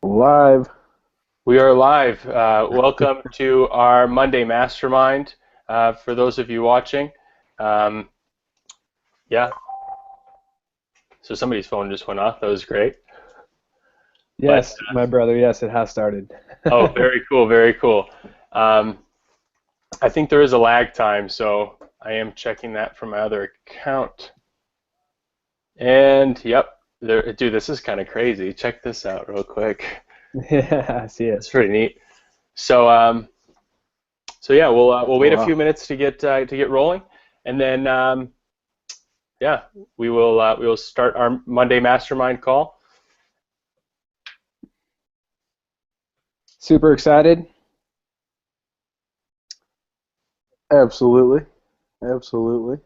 Live. We are live. Welcome to our Monday Mastermind. For those of you watching, um, yeah. So somebody's phone just went off. That was great. But Yes, my brother. Yes, it has started. oh, very cool, very cool. Um, I think there is a lag time, so I am checking that from my other account. And yep, dude, this is kind of crazy. Check this out real quick. Yeah, I see it. It's pretty neat. So, so yeah, we'll wait a few Wow. minutes to get rolling, and then. Yeah, we will start our Monday mastermind call. Super excited. Absolutely. Absolutely.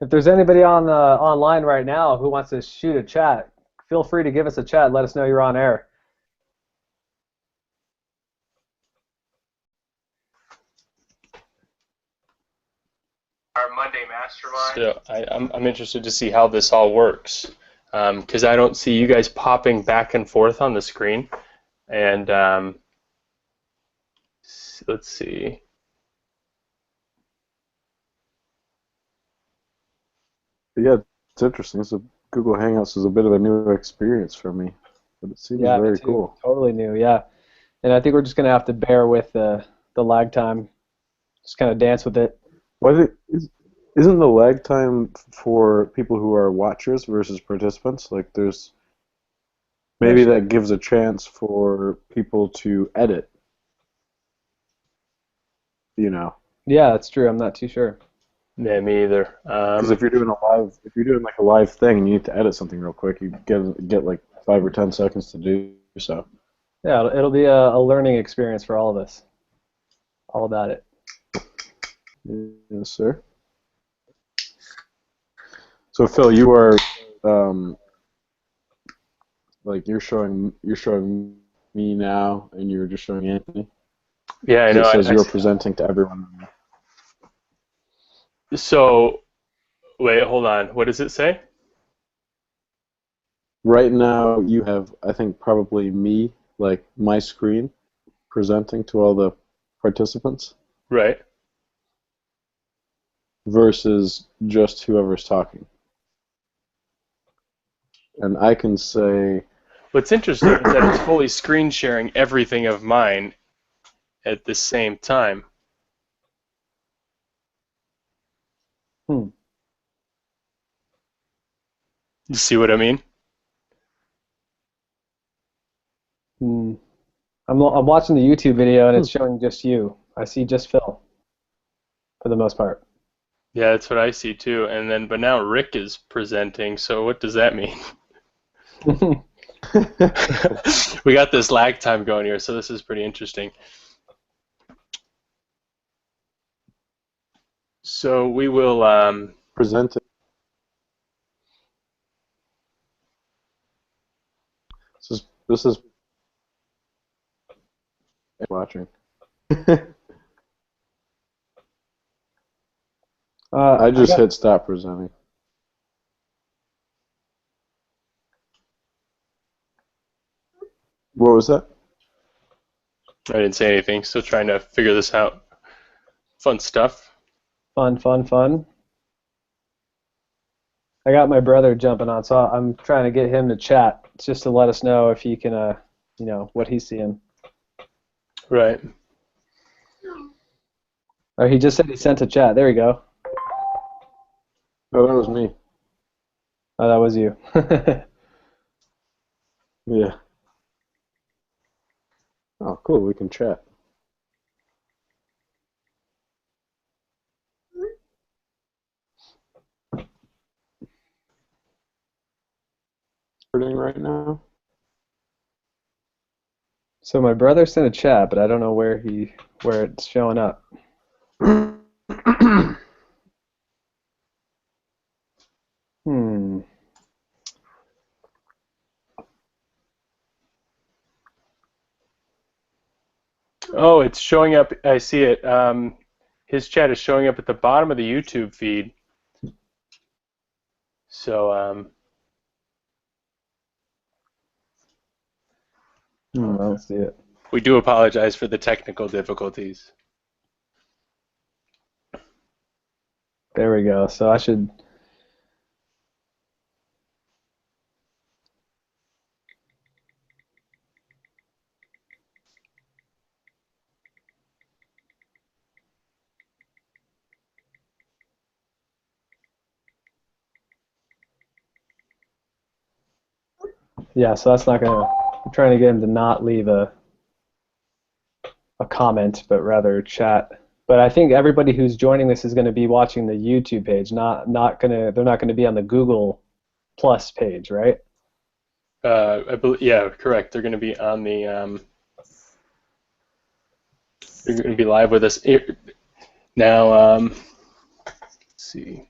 If there's anybody on online right now who wants to shoot a chat, feel free to give us a chat. Let us know you're on air. Our Monday mastermind. So I'm interested to see how this all works because I don't see you guys popping back and forth on the screen. And let's see. Yeah, it's interesting. Google Hangouts is a bit of a new experience for me, but it seems Yeah, me very too. cool. Totally new. Yeah, and I think we're just gonna have to bear with the lag time. Just kind of dance with it. Isn't the lag time for people who are watchers versus participants? Like, maybe Actually, that gives a chance for people to edit, you know? yeah, that's true. I'm not too sure. Yeah, me either. Because if you're doing like a live thing and you need to edit something real quick, you get like 5 or 10 seconds to do so. Yeah, it'll be a learning experience for all of us. All about it. Yes, sir. So Phil, you are um, like you're showing me now, and you're just showing Anthony. Yeah, I Because know. it says you're presenting to everyone. So wait, hold on. What does it say? Right now, you have, I think, probably me, like my screen, presenting to all the participants, Right. versus just whoever's talking. And I can say, What's interesting is that it's fully screen sharing everything of mine at the same time. Hmm. You see what I mean? Hmm. I'm watching the YouTube video and hmm, it's showing just you. I see just Phil for the most part. Yeah, that's what I see too. And then, but now Rick is presenting, so what does that mean? We got this lag time going here, so this is pretty interesting. So we will, presenting. This is watching. I I just got hit stop presenting. What was that? I didn't say anything, still trying to figure this out. Fun stuff. fun, fun, fun. I got my brother jumping on, so I'm trying to get him to chat just to let us know if he can, what he's seeing. Right. Oh, he just said he sent a chat. There we go. Oh, that was me. Oh, that was you. Yeah. Oh, cool. We can chat. Recording right now. So my brother sent a chat, but I don't know where it's showing up. Hmm. Oh, it's showing up. I see it. His chat is showing up at the bottom of the YouTube feed. So, I don't see it. We do apologize for the technical difficulties. There we go. So I should. Yeah, so that's not gonna. I'm trying to get him to not leave a comment, but rather chat. But I think everybody who's joining this is going to be watching the YouTube page, not gonna. They're not going to be on the Google Plus page, right? I believe, yeah, correct. They're going to be on the. They're going to be live with us now. Let's see.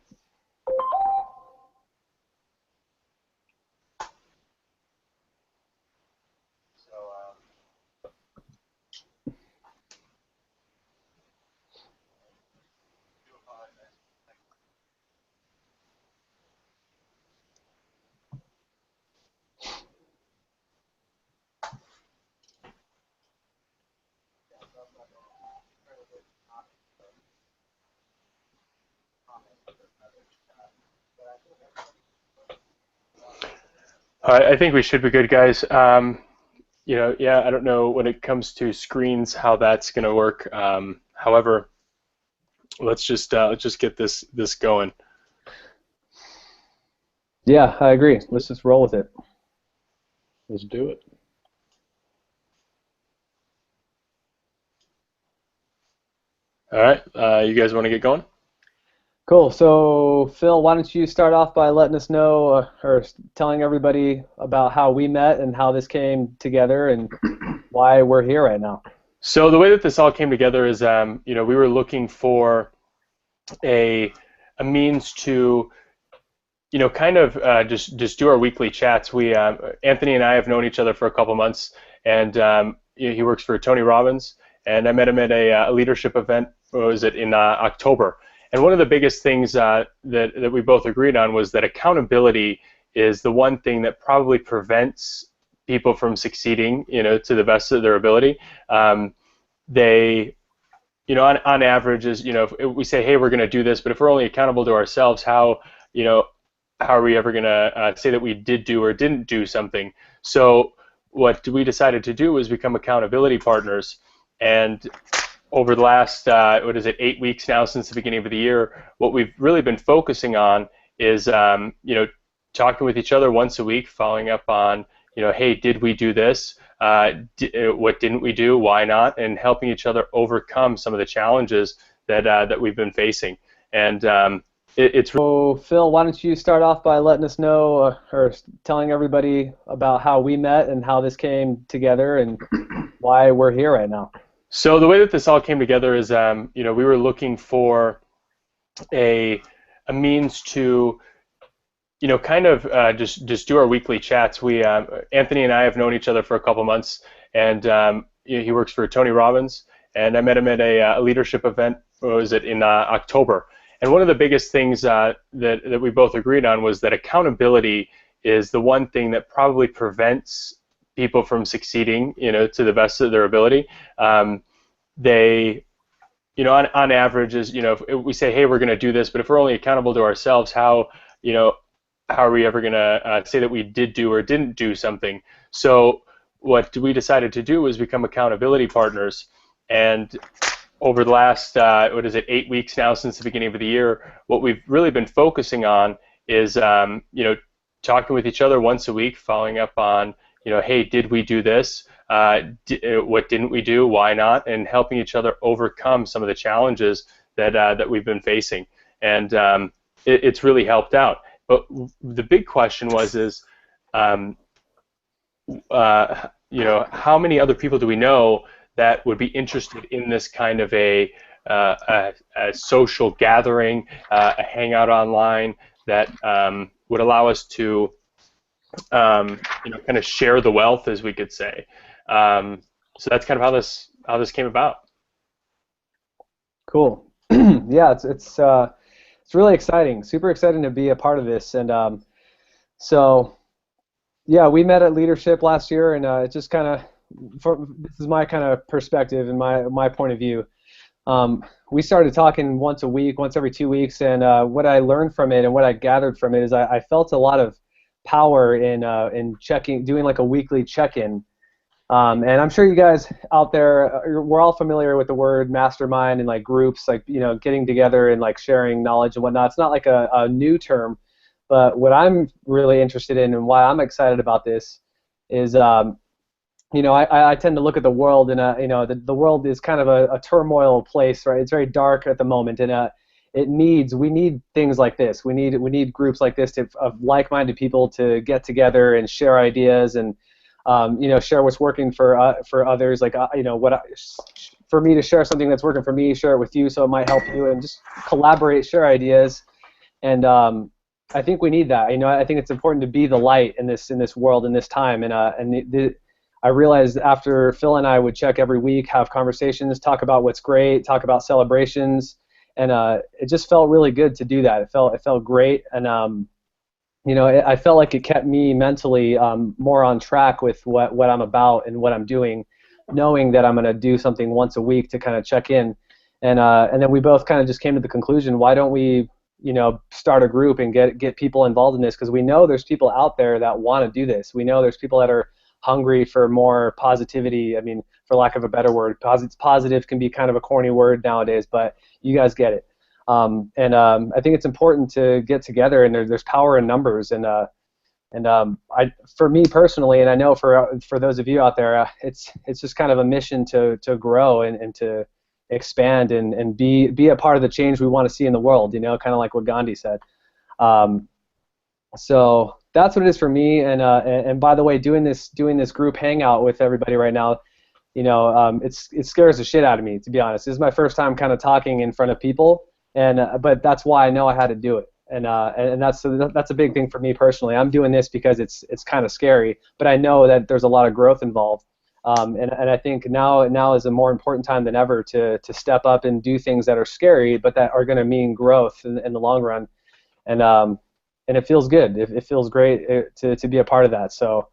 All right, I think we should be good, guys. Yeah, I don't know when it comes to screens how that's going to work. However, let's just get this going. Yeah, I agree. Let's just roll with it. Let's do it. All right, you guys want to get going? Cool. So, Phil, why don't you start off by letting us know or telling everybody about how we met and how this came together and why we're here right now. So the way that this all came together is, we were looking for a means to, kind of just do our weekly chats. We Anthony and I have known each other for a couple months, and he works for Tony Robbins, and I met him at a leadership event. What was it in October? And one of the biggest things that we both agreed on was that accountability is the one thing that probably prevents people from succeeding, to the best of their ability. They, on average, is, if we say, hey, we're going to do this, but if we're only accountable to ourselves, how are we ever going to say that we did do or didn't do something? So what we decided to do was become accountability partners. And over the last, 8 weeks now since the beginning of the year, what we've really been focusing on is, talking with each other once a week, following up on, hey, did we do this? What didn't we do? Why not? And helping each other overcome some of the challenges that we've been facing. And it's. So, Phil, why don't you start off by letting us know or telling everybody about how we met and how this came together and why we're here right now. So the way that this all came together is, we were looking for a means to, kind of just do our weekly chats. We Anthony and I have known each other for a couple months, and he works for Tony Robbins, and I met him at a leadership event. What was it in October? And one of the biggest things that we both agreed on was that accountability is the one thing that probably prevents people from succeeding, to the best of their ability. They, on average, is, if we say, hey, we're going to do this, but if we're only accountable to ourselves, how are we ever going to say that we did do or didn't do something? So what we decided to do was become accountability partners. And over the last, 8 weeks now since the beginning of the year, what we've really been focusing on is, talking with each other once a week, following up on, hey, did we do this? What didn't we do? Why not? And helping each other overcome some of the challenges that we've been facing. And it's really helped out. But the big question is, how many other people do we know that would be interested in this kind of a social gathering, a hangout online that would allow us to, kind of share the wealth, as we could say. So that's kind of how this came about. Cool. Yeah, it's really exciting. Super exciting to be a part of this. And so, yeah, we met at Leadership last year, and it just kind of this is my kind of perspective and my point of view. We started talking once a week, once every 2 weeks, and what I learned from it and what I gathered from it is I felt a lot of power in checking, doing like a weekly check-in. And I'm sure you guys out there, we're all familiar with the word mastermind and like groups, like, you know, getting together and like sharing knowledge and whatnot. It's not like a new term, but what I'm really interested in and why I'm excited about this is, you know, I tend to look at the world, and you know, the world is kind of a turmoil place, right? It's very dark at the moment, and we need things like this. We need groups like this of like-minded people to get together and share ideas and you know, share what's working for others. Like you know, for me to share something that's working for me, share it with you so it might help you, and just collaborate, share ideas, and I think we need that. You know, I think it's important to be the light in this world in this time, and I realized after Phil and I would check every week, have conversations, talk about what's great, talk about celebrations, and it just felt really good to do that. It felt great, and you know, I felt like it kept me mentally more on track with what I'm about and what I'm doing, knowing that I'm going to do something once a week to kind of check in, and then we both kind of just came to the conclusion, why don't we, you know, start a group and get people involved in this, because we know there's people out there that want to do this. We know there's people that are hungry for more positivity. I mean, for lack of a better word, positive can be kind of a corny word nowadays, but you guys get it. I think it's important to get together, and there's power in numbers. For me personally, and I know for those of you out there, it's just kind of a mission to grow and to expand and be a part of the change we want to see in the world. You know, kind of like what Gandhi said. So that's what it is for me. And by the way, doing this group hangout with everybody right now, you know, it scares the shit out of me, to be honest. This is my first time kind of talking in front of people, but that's why I know I had to do it. And that's a big thing for me personally. I'm doing this because it's kind of scary, but I know that there's a lot of growth involved. And I think now is a more important time than ever to step up and do things that are scary, but that are going to mean growth in the long run. And it feels good. It feels great to be a part of that. So.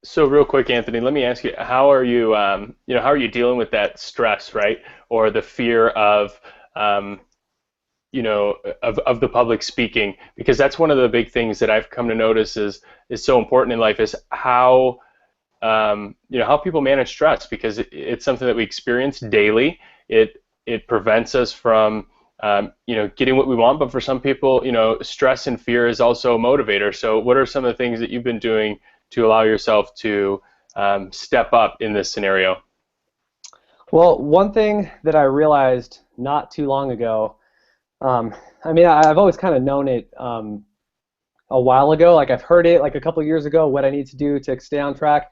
So real quick, Anthony, let me ask you: how are you? You know, how are you dealing with that stress, right, or the fear of, you know, of the public speaking? Because that's one of the big things that I've come to notice is so important in life, is how, you know, how people manage stress, because it's something that we experience daily. It prevents us from you know, getting what we want, but for some people, you know, stress and fear is also a motivator. So what are some of the things that you've been doing to allow yourself to step up in this scenario? Well, one thing that I realized not too long ago, I mean, I've always kind of known it a while ago. Like I've heard it like a couple of years ago, what I need to do to stay on track.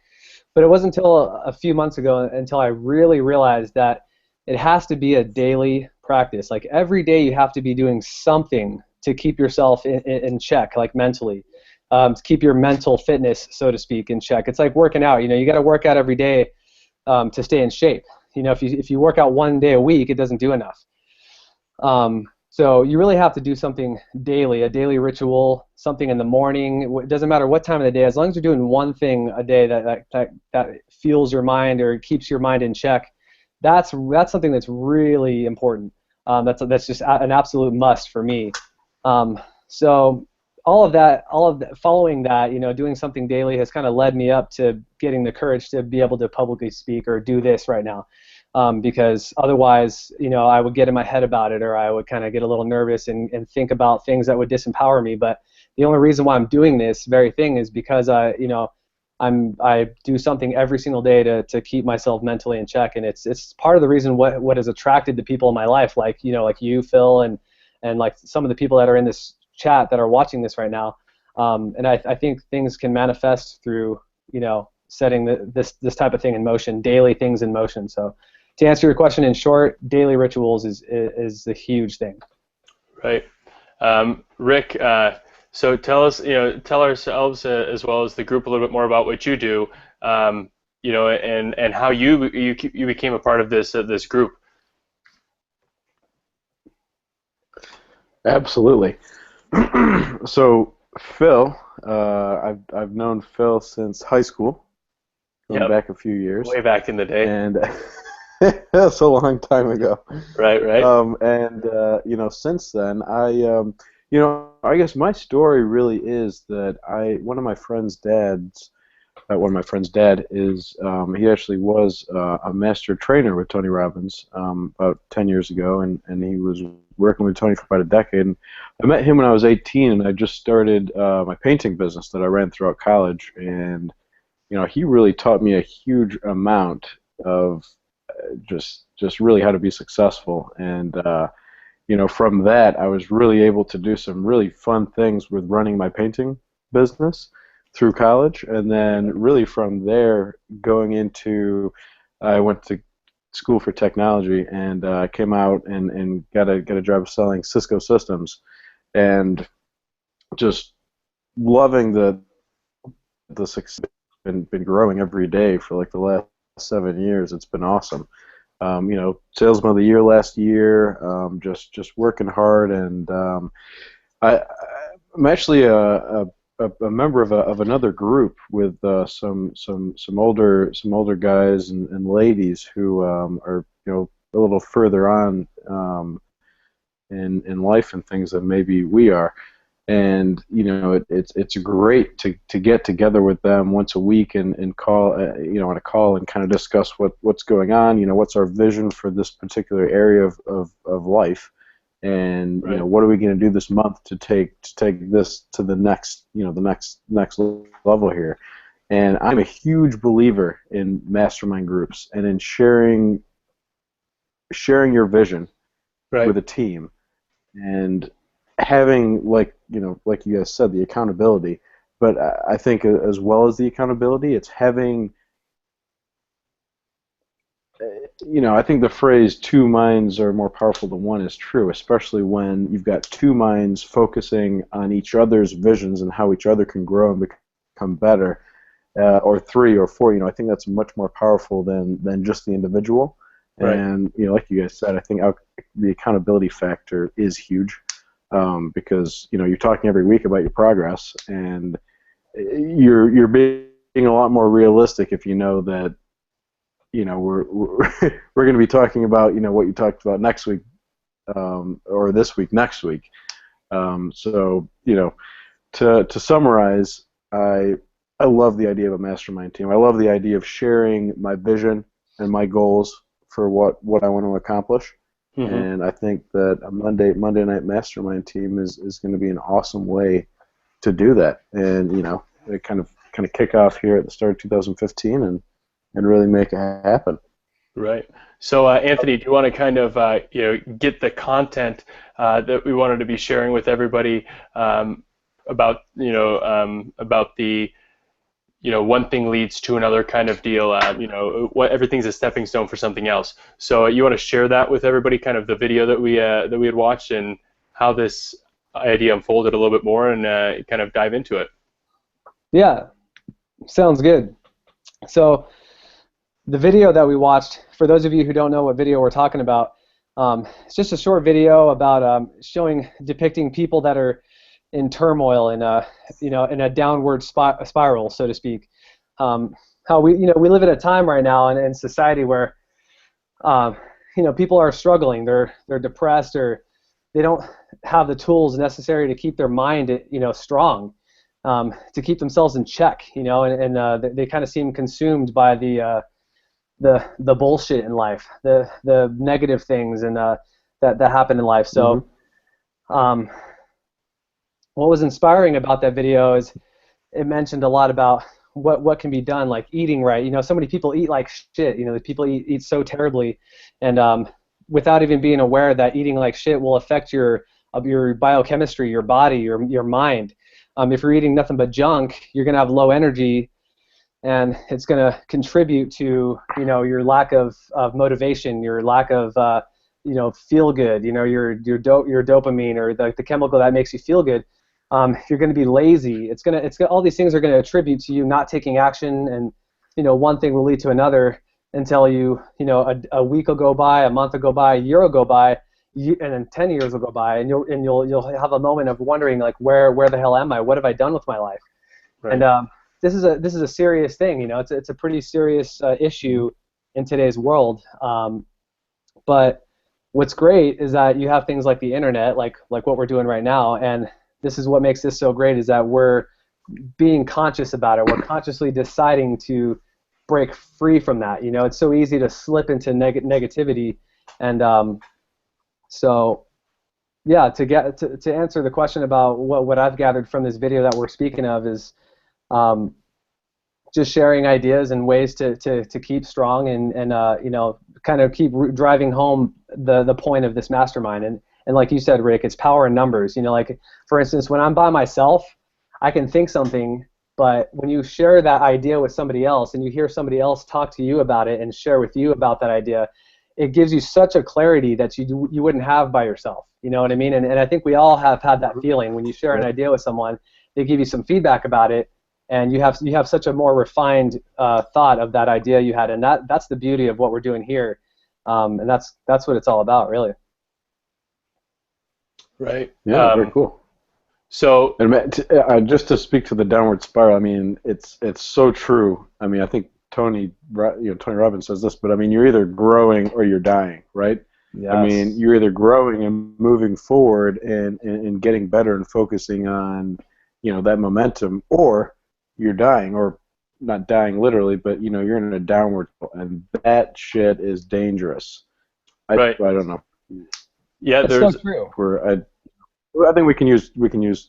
But it wasn't until a few months ago until I really realized that it has to be a daily practice. Like every day you have to be doing something to keep yourself in check, like mentally, to keep your mental fitness, so to speak, in check. It's like working out. You know, you got to work out every day to stay in shape. You know, if you work out one day a week, it doesn't do enough. So you really have to do something daily, a daily ritual, something in the morning. It doesn't matter what time of the day, as long as you're doing one thing a day that fuels your mind or keeps your mind in check. That's something that's really important. That's just an absolute must for me. So all of that, following that, you know, doing something daily has kind of led me up to getting the courage to be able to publicly speak or do this right now. Because otherwise, you know, I would get in my head about it, or I would kind of get a little nervous and think about things that would disempower me. But the only reason why I'm doing this very thing is because you know, I do something every single day to keep myself mentally in check, and it's part of the reason what has attracted the people in my life, like, you know, like you, Phil, and like some of the people that are in this chat that are watching this right now. And I think things can manifest through, you know, setting this type of thing in motion, daily things in motion. So to answer your question in short, daily rituals is a huge thing. Right. Rick, so tell us, you know, tell ourselves as well as the group a little bit more about what you do, you know, and how you became a part of this group. Absolutely. So Phil, I've known Phil since high school. going Yep. back a few years, Way back in the day. and that's a long time ago. Right, right. Since then, I guess my story really is that one of my friend's dads. One of my friend's dad is he actually was a master trainer with Tony Robbins about 10 years ago, and he was working with Tony for about a decade. And I met him when I was 18, and I just started my painting business that I ran throughout college. And he really taught me a huge amount of just really how to be successful. And from that, I was really able to do some really fun things with running my painting business through college, and then really from there I went to school for technology, and came out and got a job selling Cisco systems, and just loving the success. Been growing every day for like the last 7 years. It's been awesome. Salesman of the year last year. Just working hard, and I'm actually a member of another group with some older guys and ladies who are a little further on in life and things than maybe we are, and it's great to get together with them once a week and call on a call and kind of discuss what's going on, what's our vision for this particular area of life. And right. What are we going to do this month to take this to the next next level here? And I'm a huge believer in mastermind groups and in sharing your vision Right. with a team, and having like you guys said, the accountability. But I think as well as the accountability, it's having. I think the phrase "two minds are more powerful than one" is true, especially when you've got two minds focusing on each other's visions and how each other can grow and become better, or three or four. I think that's much more powerful than just the individual. Right. And like you guys said, I think the accountability factor is huge, because you're talking every week about your progress, and you're being a lot more realistic if you know that. We're going to be talking about what you talked about next week, or this week, next week. To summarize, I love the idea of a mastermind team. I love the idea of sharing my vision and my goals for what I want to accomplish. Mm-hmm. And I think that a Monday night mastermind team is going to be an awesome way to do that. And it kind of kick off here at the start of 2015 and really make it happen. Right. So, Anthony, do you want to kind of get the content that we wanted to be sharing with everybody about the one thing leads to another kind of deal? What everything's a stepping stone for something else. So, you want to share that with everybody, kind of the video that we had watched and how this idea unfolded a little bit more, and kind of dive into it. Yeah, sounds good. So. The video that we watched, for those of you who don't know what video we're talking about, it's just a short video about depicting people that are in turmoil in a downward spiral, so to speak. How we live at a time right now in society where people are struggling, they're depressed, or they don't have the tools necessary to keep their mind strong, to keep themselves in check, and they kind of seem consumed by the bullshit in life, the negative things and that happen in life. So, what was inspiring about that video is it mentioned a lot about what can be done, like eating right. So many people eat like shit. People eat so terribly, and without even being aware that eating like shit will affect your biochemistry, your body, your mind. If you're eating nothing but junk, you're gonna have low energy, and it's going to contribute to your lack of motivation, your lack of feel good, your dopamine, or the chemical that makes you feel good. You're going to be lazy. All these things are going to attribute to you not taking action, and one thing will lead to another until a week will go by, a month will go by, a year will go by, and then 10 years will go by, and you'll have a moment of wondering, like, where the hell am I? What have I done with my life? Right. And this is a serious thing. You know, it's a pretty serious issue in today's world. But what's great is that you have things like the internet, like what we're doing right now, and this is what makes this so great, is that we're being conscious about it. We're consciously deciding to break free from that. You know, it's so easy to slip into negativity, and so yeah, to answer the question about what I've gathered from this video that we're speaking of is just sharing ideas and ways to keep strong and you know, kind of keep driving home the point of this mastermind. And like you said, Rick, it's power in numbers. You know, like for instance, when I'm by myself, I can think something, but when you share that idea with somebody else and you hear somebody else talk to you about it and share with you about that idea, it gives you such a clarity that you wouldn't have by yourself. You know what I mean? And I think we all have had that feeling when you share an idea with someone, they give you some feedback about it, and you have such a more refined thought of that idea you had, and that's the beauty of what we're doing here, and that's what it's all about, really. Right. Yeah, very cool. So, and just to speak to the downward spiral, I mean, it's so true. I mean, I think Tony Robbins says this, but I mean, you're either growing or you're dying, right? Yes. I mean, you're either growing and moving forward and getting better and focusing on, you know, that momentum, or you're dying, or not dying literally, but you know, you're in a downward, and that shit is dangerous. Right. I don't know. Yeah, that's there's so true. I think we can use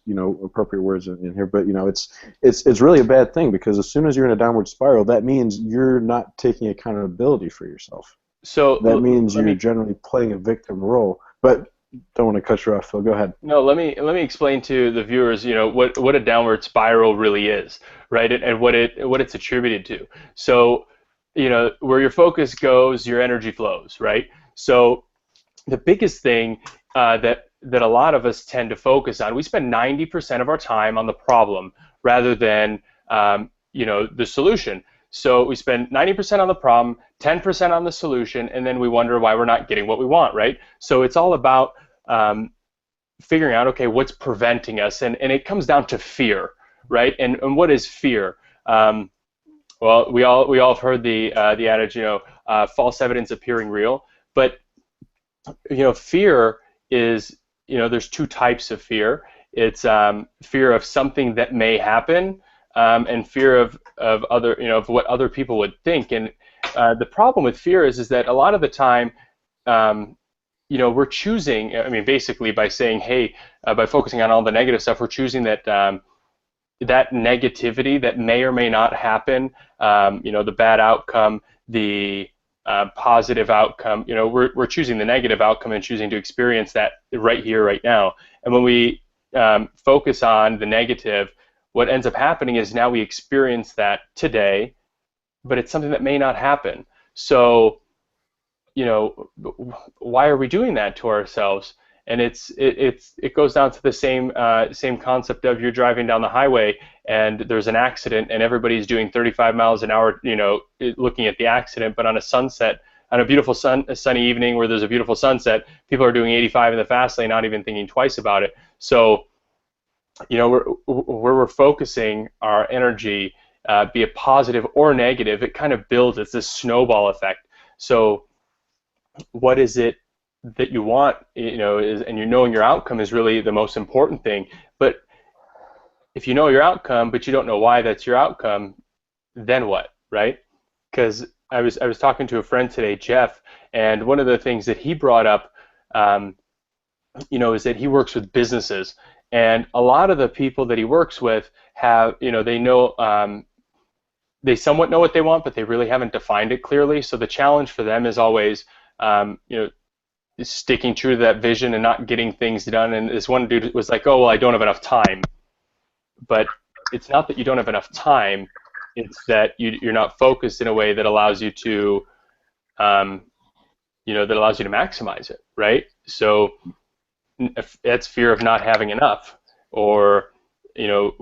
you know, appropriate words in here, but you know, it's really a bad thing, because as soon as you're in a downward spiral, that means you're not taking accountability for yourself. so That means you're generally playing a victim role. But don't want to cut you off, Phil. Go ahead. No, let me explain to the viewers, you know, what a downward spiral really is, right? And what it's attributed to. So, you know, where your focus goes, your energy flows, right? So, the biggest thing that a lot of us tend to focus on, we spend 90% of our time on the problem rather than you know, the solution. So we spend 90% on the problem, 10% on the solution, and then we wonder why we're not getting what we want, right? So it's all about figuring out, okay, what's preventing us, and it comes down to fear, right? And what is fear? Well, we all have heard the adage, you know, false evidence appearing real, but you know, fear is, you know, there's two types of fear. It's fear of something that may happen, and fear of other, you know, of what other people would think. And the problem with fear is that a lot of the time, you know, we're choosing, I mean, basically by saying, hey, by focusing on all the negative stuff, we're choosing that that negativity that may or may not happen, you know, the bad outcome, the positive outcome, you know, we're choosing the negative outcome and choosing to experience that right here, right now. And when we focus on the negative, what ends up happening is now we experience that today, but it's something that may not happen. So, you know, why are we doing that to ourselves? And it goes down to the same concept of you're driving down the highway and there's an accident and everybody's doing 35 miles an hour, you know, looking at the accident, but on a sunset, on a beautiful sunny evening where there's a beautiful sunset, people are doing 85 in the fast lane, not even thinking twice about it. So, you know, where we're focusing our energy, be it positive or negative, it kind of builds. It's this snowball effect. So, what is it that you want? You know, and you knowing your outcome is really the most important thing. But if you know your outcome, but you don't know why that's your outcome, then what, right? Because I was talking to a friend today, Jeff, and one of the things that he brought up, you know, is that he works with businesses. And a lot of the people that he works with have, you know, they know, they somewhat know what they want, but they really haven't defined it clearly. So the challenge for them is always, you know, sticking true to that vision and not getting things done. And this one dude was like, oh, well, I don't have enough time. But it's not that you don't have enough time. It's that you're not focused in a way that allows you to, you know, that allows you to maximize it, right? So that's fear of not having enough, or, you know,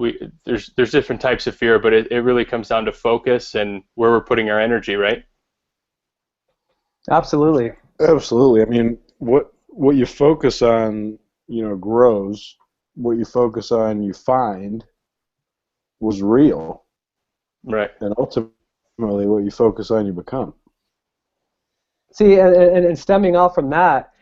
there's different types of fear, but it really comes down to focus and where we're putting our energy, right? Absolutely. Absolutely. I mean, what you focus on, you know, grows. What you focus on, you find, was real. Right. And ultimately, what you focus on, you become. See, and stemming off from that,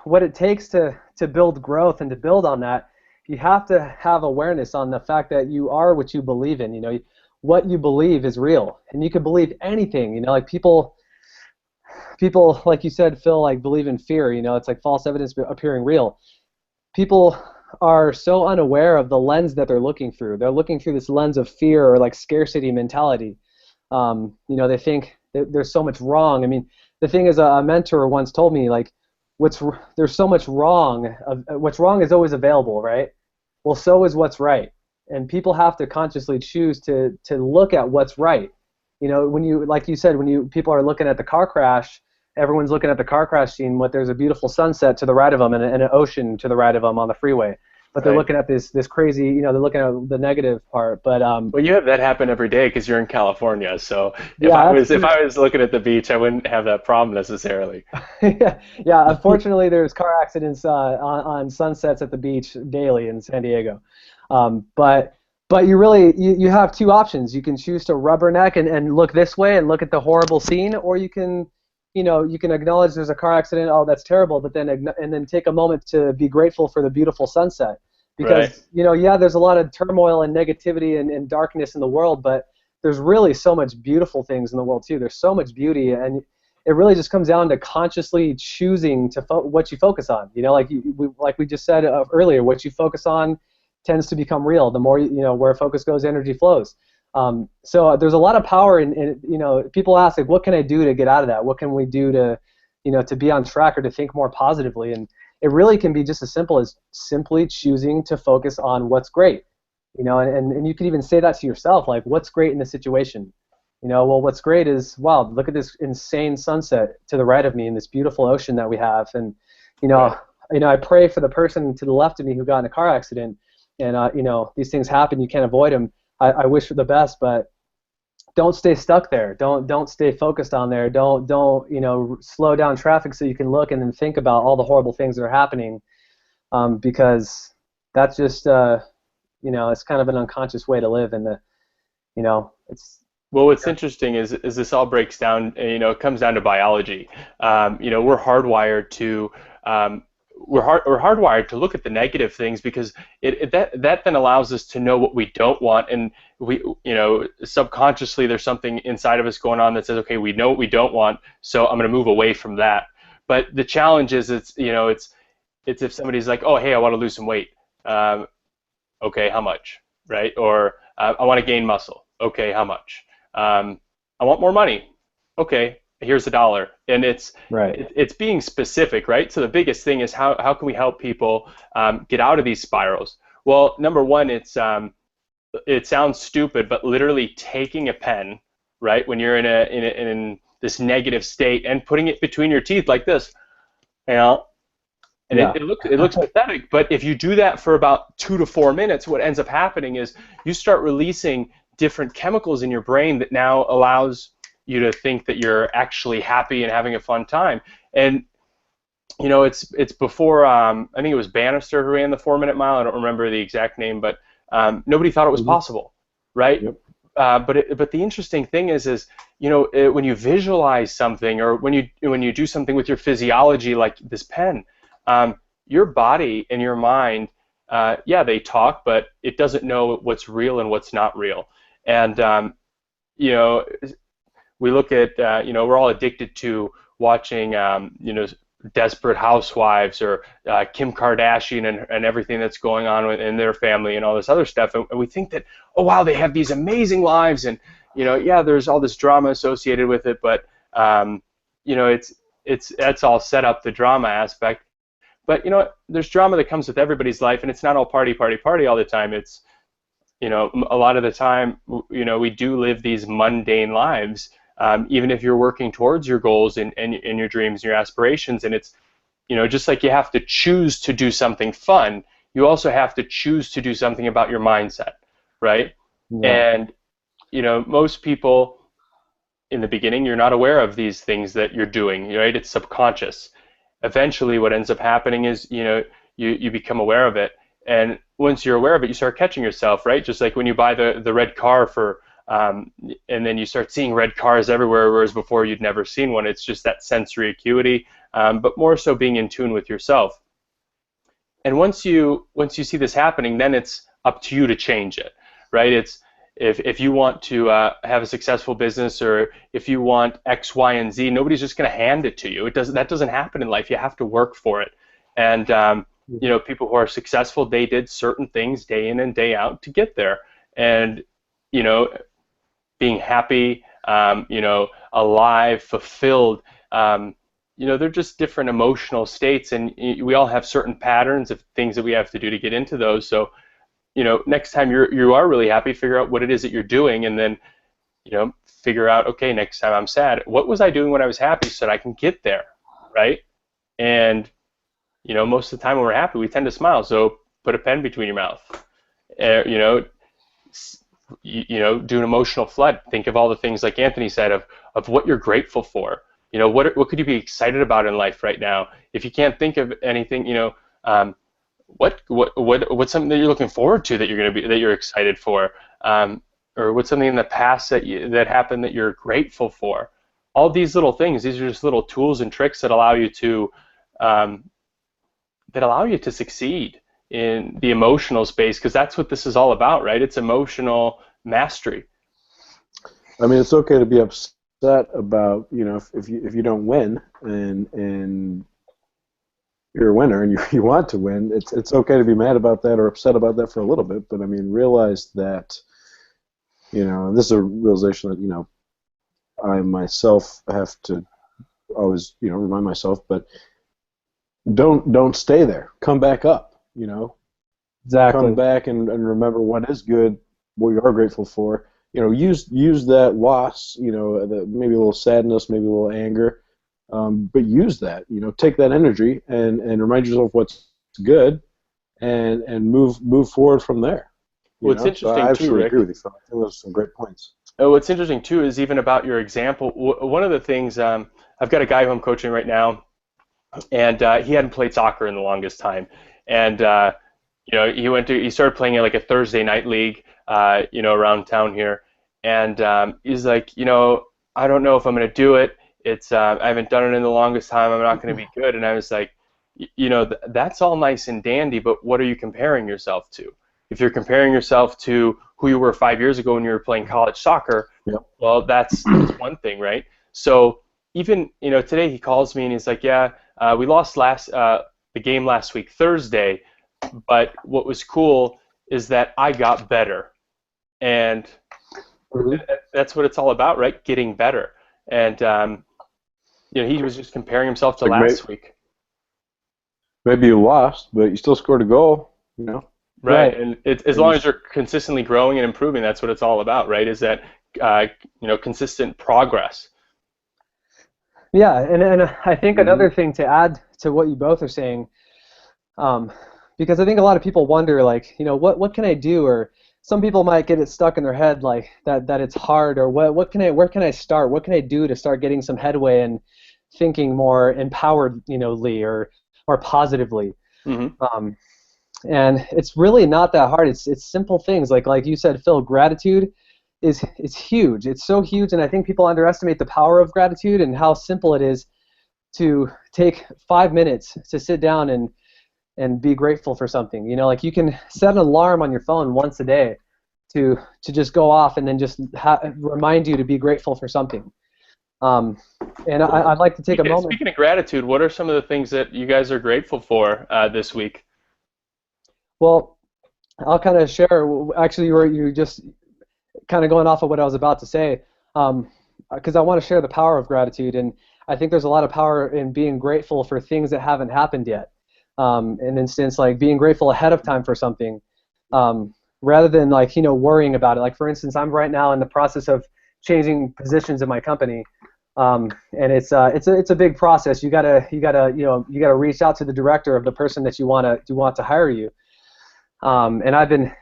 what it takes to build growth and to build on that, you have to have awareness on the fact that you are what you believe in. You know, what you believe is real, and you can believe anything. You know, like people, like you said, Phil, like believe in fear. You know, it's like false evidence appearing real. People are so unaware of the lens that they're looking through. They're looking through this lens of fear or like scarcity mentality. You know, they think that there's so much wrong. I mean, the thing is, a mentor once told me, like, there's so much wrong. What's wrong is always available, right? Well, so is what's right, and people have to consciously choose to look at what's right. You know, when you, like you said, when people are looking at the car crash, everyone's looking at the car crash scene. There's a beautiful sunset to the right of them and an ocean to the right of them on the freeway. But they're Right. looking at this crazy, you know, they're looking at the negative part. But Well, you have that happen every day because you're in California. So yeah, that's if true. I was looking at the beach, I wouldn't have that problem necessarily. Yeah, yeah. Unfortunately, there's car accidents on sunsets at the beach daily in San Diego. But you have two options. You can choose to rubberneck and look this way and look at the horrible scene, or you can, you know, you can acknowledge there's a car accident. Oh, that's terrible. But then take a moment to be grateful for the beautiful sunset. Right. Because, you know, yeah, there's a lot of turmoil and negativity and darkness in the world, but there's really so much beautiful things in the world too. There's so much beauty, and it really just comes down to consciously choosing to what you focus on. You know, like we just said earlier, what you focus on tends to become real. The more you know, where focus goes, energy flows. So there's a lot of power in you know, people ask, like, what can I do to get out of that? What can we do to, you know, to be on track or to think more positively? And it really can be just as simple as simply choosing to focus on what's great. You know, and you can even say that to yourself, like, what's great in the situation? You know, well, what's great is, wow, look at this insane sunset to the right of me and this beautiful ocean that we have. And, you Right. know, I pray for the person to the left of me who got in a car accident. And, you know, these things happen. You can't avoid them. I wish for the best, but don't stay stuck there. Don't stay focused on there. Don't you know, slow down traffic so you can look and then think about all the horrible things that are happening, because that's just, you know, it's kind of an unconscious way to live. And you know, it's Well, what's interesting is this all breaks down, you know, it comes down to biology. You know, um, we're hardwired to look at the negative things because that then allows us to know what we don't want, and we, you know, subconsciously there's something inside of us going on that says, okay, we know what we don't want, so I'm going to move away from that. But the challenge is, it's if somebody's like, oh, hey, I want to lose some weight. Um, okay, how much, right? Or I want to gain muscle. Okay, how much? I want more money. Okay, here's $1. And right. it's being specific, right? So the biggest thing is how can we help people get out of these spirals? Well, number one, it sounds stupid, but literally taking a pen, right, when you're in this negative state and putting it between your teeth like this, you know, and Yeah. it looks pathetic, but if you do that for about 2 to 4 minutes, what ends up happening is you start releasing different chemicals in your brain that now allows you to think that you're actually happy and having a fun time. And you know, it's before I think it was Bannister who ran the 4 minute mile. I don't remember the exact name, but nobody thought it was Mhm. possible, right? Yep. But the interesting thing is you know, when you visualize something or when you do something with your physiology like this pen, your body and your mind, yeah, they talk, but it doesn't know what's real and what's not real. And you know, we look at you know, we're all addicted to watching you know, Desperate Housewives or Kim Kardashian and everything that's going on in their family and all this other stuff, and we think that, oh wow, they have these amazing lives, and you know, yeah, there's all this drama associated with it, but you know, it's that's all set up, the drama aspect. But you know what? There's drama that comes with everybody's life, and it's not all party, party, party all the time. It's, you know, a lot of the time, you know, we do live these mundane lives, even if you're working towards your goals and your dreams and your aspirations. And it's, you know, just like you have to choose to do something fun, you also have to choose to do something about your mindset, right? Yeah. And, you know, most people in the beginning, you're not aware of these things that you're doing, right? It's subconscious. Eventually, what ends up happening is, you know, you become aware of it, and once you're aware of it, you start catching yourself, right? Just like when you buy the red car for and then you start seeing red cars everywhere, whereas before you'd never seen one. It's just that sensory acuity, but more so being in tune with yourself. And once you see this happening, then it's up to you to change it, right? It's if you want to have a successful business, or if you want X, Y, and Z, nobody's just going to hand it to you. That doesn't happen in life. You have to work for it. And people who are successful, they did certain things day in and day out to get there. And being happy, alive, fulfilled. They're just different emotional states, and we all have certain patterns of things that we have to do to get into those. So, next time you are really happy, figure out what it is that you're doing, and then, figure out, okay, next time I'm sad, what was I doing when I was happy so that I can get there, right? And, most of the time when we're happy, we tend to smile. So put a pen between your mouth. Do an emotional flood. Think of all the things, like Anthony said, of what you're grateful for. What could you be excited about in life right now? If you can't think of anything, what's something that you're looking forward to that you're excited for, or what's something in the past that happened that you're grateful for? All these little things. These are just little tools and tricks that allow you to succeed in the emotional space, because that's what this is all about, right? It's emotional mastery. I mean, it's okay to be upset about, if you don't win, and you're a winner and you want to win, it's okay to be mad about that or upset about that for a little bit. But I mean, realize that, and this is a realization that, I myself have to always, remind myself, but don't stay there. Come back up. Exactly. Come back and remember what is good, what you are grateful for. Use that loss, maybe a little sadness, maybe a little anger, but use that. Take that energy and remind yourself what's good, and move forward from there. What's interesting I too, Rick, agree with you, Phil. I think those are some great points. What's interesting too is even about your example. One of the things, I've got a guy who I'm coaching right now, and he hadn't played soccer in the longest time, and he started playing in like a Thursday night league, around town here, and he's like, I don't know if I'm going to do it. I haven't done it in the longest time. I'm not going to be good. And I was like, that's all nice and dandy, but what are you comparing yourself to? If you're comparing yourself to who you were 5 years ago when you were playing college soccer, Yep. Well, that's one thing, right? So even, today he calls me and he's like, yeah, we lost the game last week, Thursday, but what was cool is that I got better. And that's what it's all about, right? Getting better. And, he was just comparing himself to last week. Maybe you lost, but you still scored a goal, Right, and as long as you're consistently growing and improving, that's what it's all about, right? Is that, consistent progress. Yeah, and I think another thing to add to what you both are saying, because I think a lot of people wonder, like, what can I do? Or some people might get it stuck in their head, like that it's hard, or where can I start? What can I do to start getting some headway and thinking more empoweredly or positively? Mm-hmm. And it's really not that hard. It's simple things like you said, Phil. Gratitude is huge. It's so huge, and I think people underestimate the power of gratitude and how simple it is to take 5 minutes to sit down and be grateful for something. Like you can set an alarm on your phone once a day to just go off and then just remind you to be grateful for something. And I'd like to take a moment. Speaking of gratitude, what are some of the things that you guys are grateful for this week? Well, I'll kind of share. Actually, you just kind of going off of what I was about to say, because I want to share the power of gratitude, and I think there's a lot of power in being grateful for things that haven't happened yet. An instance like being grateful ahead of time for something, rather than worrying about it. Like for instance, I'm right now in the process of changing positions in my company, and it's a big process. You gotta reach out to the director of the person that you want to hire you. And I've been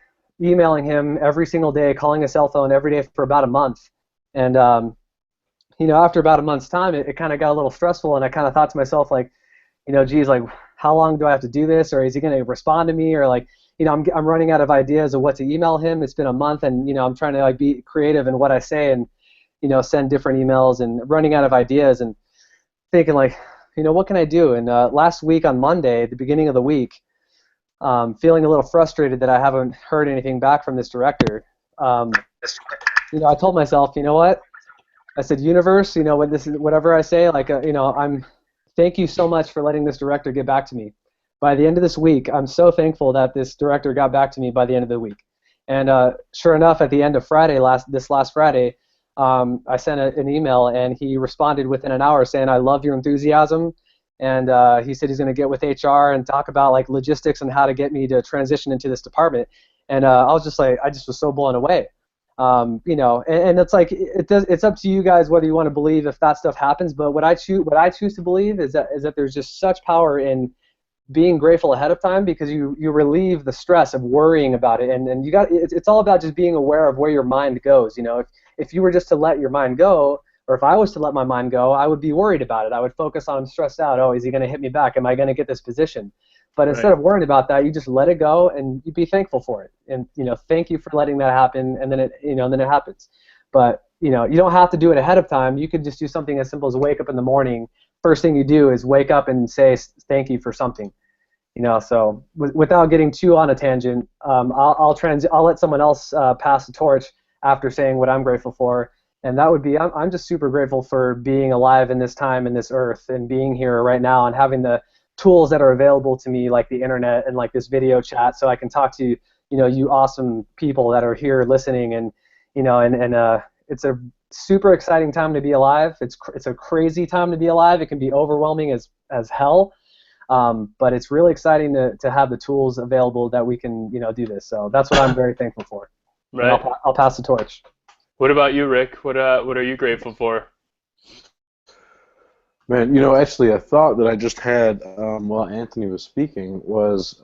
emailing him every single day, calling his cell phone every day for about a month. And, after about a month's time, it kind of got a little stressful, and I kind of thought to myself, like, geez, like, how long do I have to do this? Or is he going to respond to me? Or, like, I'm running out of ideas of what to email him. It's been a month, and I'm trying to like be creative in what I say and send different emails and running out of ideas and thinking like, what can I do? And last week on Monday, at the beginning of the week, feeling a little frustrated that I haven't heard anything back from this director. I told myself, you know what? I said, universe, whatever I say, like, thank you so much for letting this director get back to me. By the end of this week, I'm so thankful that this director got back to me by the end of the week. And sure enough, at the end of this last Friday, I sent an email, and he responded within an hour saying, I love your enthusiasm. And he said he's going to get with HR and talk about like logistics and how to get me to transition into this department. And I was just like, I just was so blown away. And it's like it's up to you guys whether you want to believe if that stuff happens. But what I choose to believe is that there's just such power in being grateful ahead of time, because you relieve the stress of worrying about it, and it's all about just being aware of where your mind goes. If you were just to let your mind go, or if I was to let my mind go, I would be worried about it. I would focus on stressed out. Oh, is he going to hit me back? Am I going to get this position? But instead of worrying about that, you just let it go and you be thankful for it. And thank you for letting that happen. And then it happens. But you don't have to do it ahead of time. You could just do something as simple as wake up in the morning. First thing you do is wake up and say thank you for something. So without getting too on a tangent, I'll let someone else pass the torch after saying what I'm grateful for. And that would be, I'm just super grateful for being alive in this time, in this earth, and being here right now, and having the tools that are available to me, like the internet and like this video chat, so I can talk to you awesome people that are here listening. And it's a super exciting time to be alive. It's a crazy time to be alive. It can be overwhelming as hell, but it's really exciting to have the tools available that we can do this. So that's what I'm very thankful for. Right. I'll pass the torch. What about you, Rick? What are you grateful for? Man, actually, a thought that I just had while Anthony was speaking was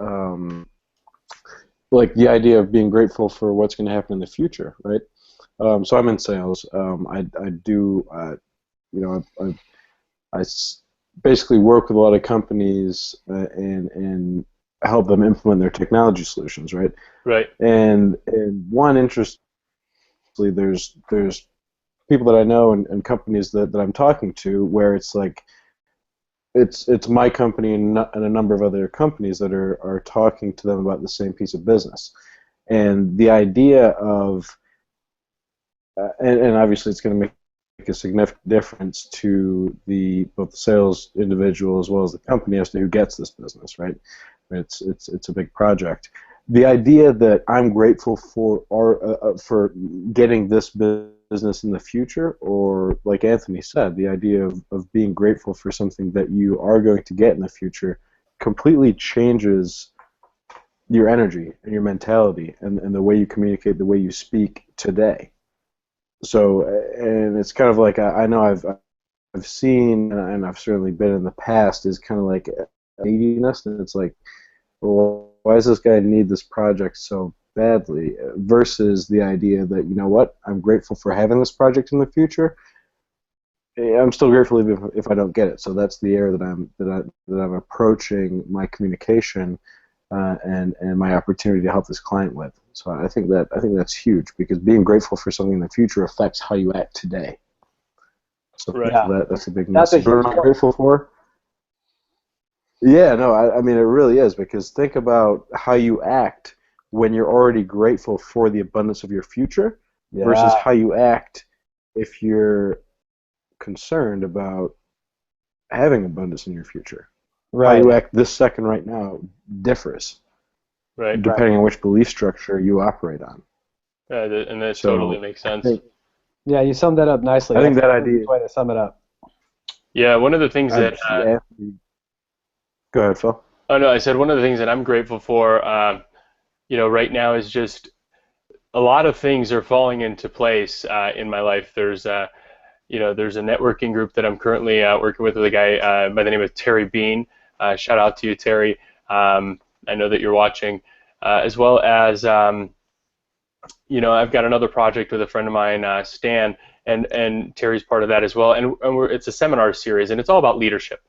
like the idea of being grateful for what's going to happen in the future, right? So I'm in sales. I basically work with a lot of companies and help them implement their technology solutions, right? Right. And one interest. There's people that I know and companies that I'm talking to where it's like it's my company and a number of other companies that are talking to them about the same piece of business, and the idea of and obviously it's going to make a significant difference to both the sales individual as well as the company as to who gets this business, right? It's a big project. The idea that I'm grateful for getting this business in the future, or like Anthony said, the idea of being grateful for something that you are going to get in the future completely changes your energy and your mentality and the way you communicate, the way you speak today. So, and it's kind of like I know I've seen, and I've certainly been in the past, is kind of like neediness, and it's like, well, why does this guy need this project so badly? Versus the idea that, I'm grateful for having this project in the future. I'm still grateful even if I don't get it. So that's the area that I'm approaching my communication and my opportunity to help this client with. So I think that's huge, because being grateful for something in the future affects how you act today. So that's a big message. What am I grateful for? Yeah, no, I mean, it really is, because think about how you act when you're already grateful for the abundance of your future versus how you act if you're concerned about having abundance in your future. Right. How you act this second right now differs, right, depending on which belief structure you operate on. And that totally makes sense. Yeah, you summed that up nicely. I think that idea. Way to sum it up. Yeah, one of the things that. Go ahead, Phil. Oh no, I said one of the things that I'm grateful for, right now is just a lot of things are falling into place in my life. There's a networking group that I'm currently working with a guy by the name of Terry Bean. Shout out to you, Terry. I know that you're watching, as well as I've got another project with a friend of mine, Stan, and Terry's part of that as well. And it's a seminar series, and it's all about leadership.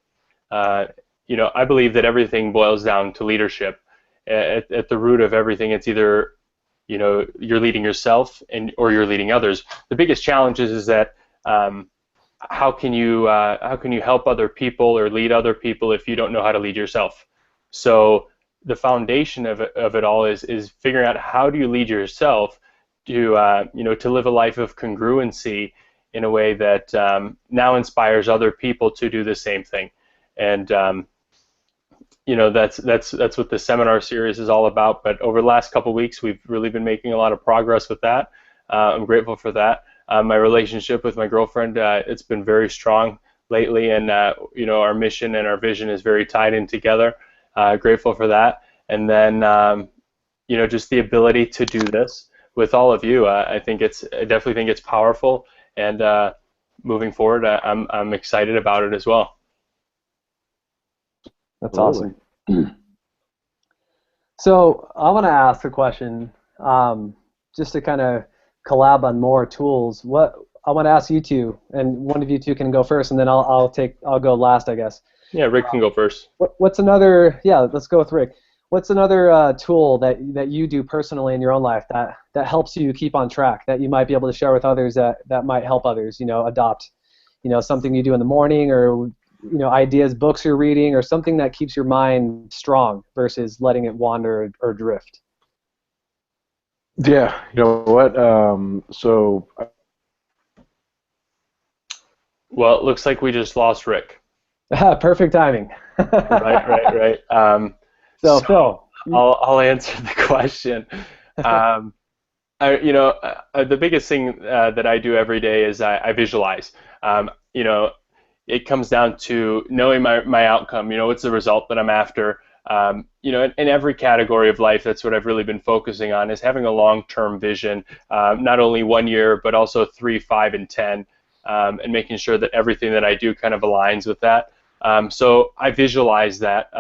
I believe that everything boils down to leadership, at the root of everything, it's either you're leading yourself or you're leading others. The biggest challenge is that how can you help other people or lead other people if you don't know how to lead yourself? So the foundation of it all is figuring out how do you lead yourself to live a life of congruency in a way that now inspires other people to do the same thing. And that's what the seminar series is all about. But over the last couple of weeks, we've really been making a lot of progress with that. I'm grateful for that. My relationship with my girlfriend, it's been very strong lately, and our mission and our vision is very tied in together. Grateful for that. And then just the ability to do this with all of you. I definitely think it's powerful, and moving forward, I'm excited about it as well. That's awesome. So I want to ask a question, just to kind of collab on more tools. What I want to ask you two, and one of you two can go first, and then I'll go last, I guess. Yeah, Rick can go first. What's another? Yeah, let's go with Rick. What's another tool that you do personally in your own life that helps you keep on track, that you might be able to share with others that might help others, adopt, something you do in the morning, or ideas, books you're reading, or something that keeps your mind strong versus letting it wander or drift? Yeah, you know what? Well, it looks like we just lost Rick. Perfect timing. Right. So Phil, I'll answer the question. The biggest thing that I do every day is I visualize. It comes down to knowing my outcome. What's the result that I'm after? In every category of life, that's what I've really been focusing on, is having a long-term vision, not only 1 year, but also 3, 5, and 10, and making sure that everything that I do kind of aligns with that. So I visualize that.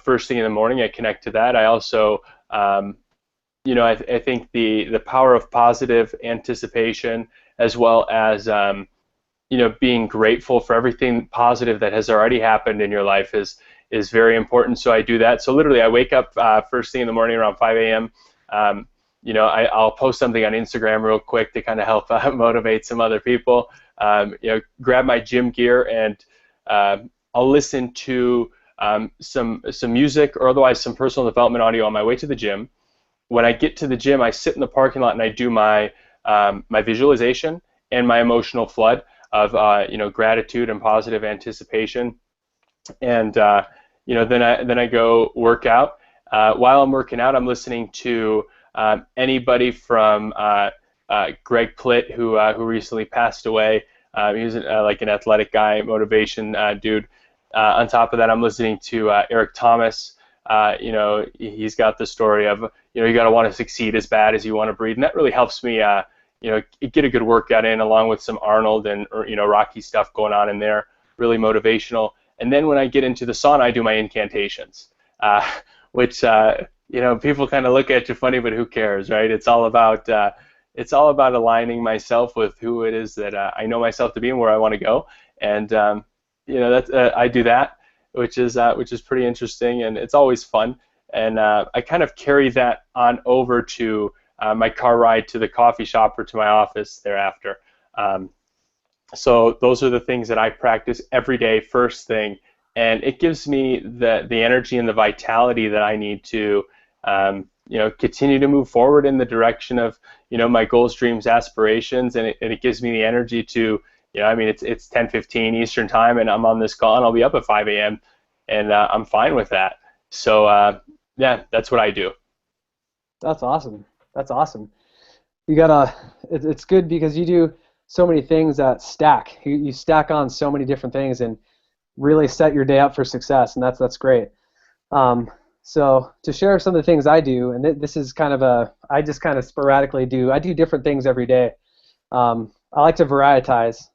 First thing in the morning, I connect to that. I also, I think the power of positive anticipation, as well as being grateful for everything positive that has already happened in your life is very important. So I do that. So literally, I wake up first thing in the morning around 5 a.m. I'll post something on Instagram real quick to kind of help motivate some other people. Grab my gym gear, and I'll listen to some music, or otherwise some personal development audio on my way to the gym. When I get to the gym, I sit in the parking lot and I do my visualization and my emotional flood of gratitude and positive anticipation, and then I go work out. While I'm working out, I'm listening to anybody from Greg Plitt, who recently passed away. He was like an athletic guy, motivation dude. On top of that, I'm listening to Eric Thomas. He's got the story of you got to want to succeed as bad as you want to breathe, and that really helps me get a good workout in, along with some Arnold and Rocky stuff going on in there. Really motivational. And then when I get into the sauna, I do my incantations, which people kind of look at you funny, but who cares, right? It's all about aligning myself with who it is that I know myself to be and where I want to go. And I do that, which is pretty interesting, and it's always fun. And I kind of carry that on over to my car ride to the coffee shop or to my office thereafter. So those are the things that I practice every day, first thing, and it gives me the energy and the vitality that I need to continue to move forward in the direction of my goals, dreams, aspirations, and it gives me the energy to it's 10:15 Eastern time, and I'm on this call, and I'll be up at 5 a.m. and I'm fine with that. So that's what I do. That's awesome. It's good because you do so many things that stack. You stack on so many different things and really set your day up for success, and that's great. So to share some of the things I do, and this is I just kind of sporadically do. I do different things every day. I like to varietize,